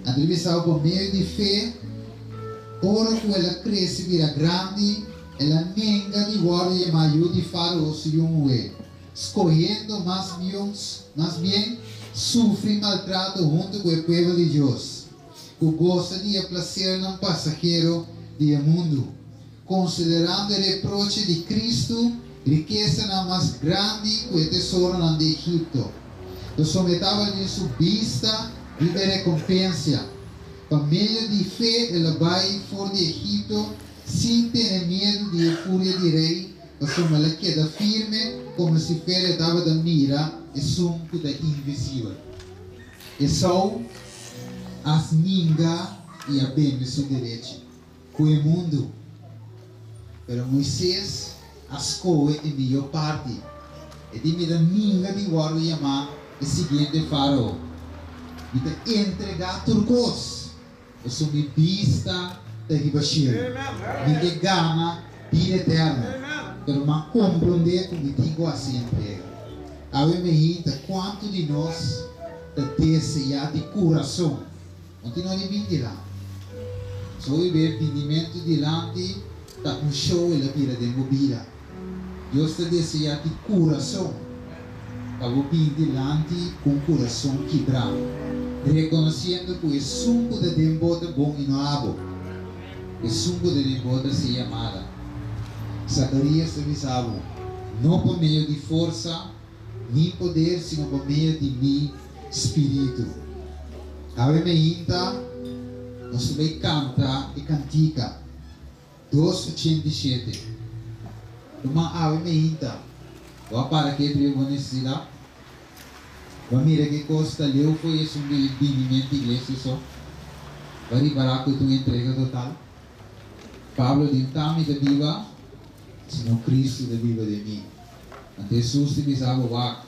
Atravessava por meio de fé, ora que ela cresce, vira grande, ela nenga de guarda e maior de faraó se ué, escolhendo mais bem, sofre maltrato junto com o povo de Deus, que gosta de placer num passageiro do mundo, considerando o reproche de Cristo, riqueza na mais grande que o tesouro no Egito. Eu sometava de sua vista e de recompensa. Por meio de fé, ela vai fora de Egito, sem ter medo de fúria de rei, mas ela queda firme, como se ela estava da mira e sunco da invisível. E só as ninga e a bem sua direita, com o mundo. Pero Moisés escolhe a melhor parte. E de mira ninga de guarda chamar o seguinte faraó. E entregar turcos. Eu sou minha vista da Ribachir. Minha gana, vida eterna. Pero mas compreender como digo assim entrega. A me irrita quanto de nós deseja de coração. Continua de vir lá. Só eu ver pendimento delante da show e a vida de mobila. Deus te deseja de coração. Para vir delante com coração quebrado. Reconhecendo que o sunco de Dembota bom e não abo. O sunco de Dembota se chamada. Zacarias avisava, não por meio de força, nem poder, sino por meio de meu espírito. Ave Meinta, nós também canta e cantica. 2:87. Uma Ave Meinta, vou para que eu vou necessitar. Vamos ver que costa leu foi esse bem-vindo igreja só. Vai para que tu entrega total. Pablo dintami da viva, sino Cristo da viva de mim. Ante Jesus te bisava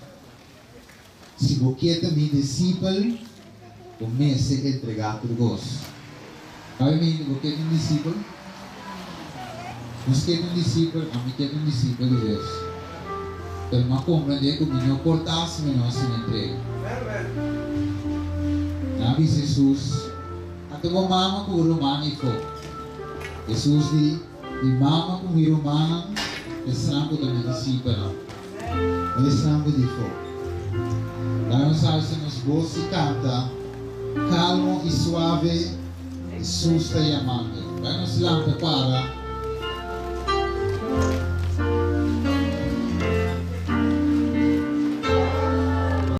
se você também discípulo, comece a entregar por gosto. Sabe, você é um discípulo? Você é um discípulo, a mim é um discípulo de Deus. Pero não compreender que o meu cortasse, mas não se entrega. Nabi Jesus, até o mama com o romano e foi. Jesus diz, di mama com o romano, e sangue da minha discípula. E sangue de fogo. Daí sabe se nos voz e canta, calmo e suave, Jesus está chamando. Daí nos lampa para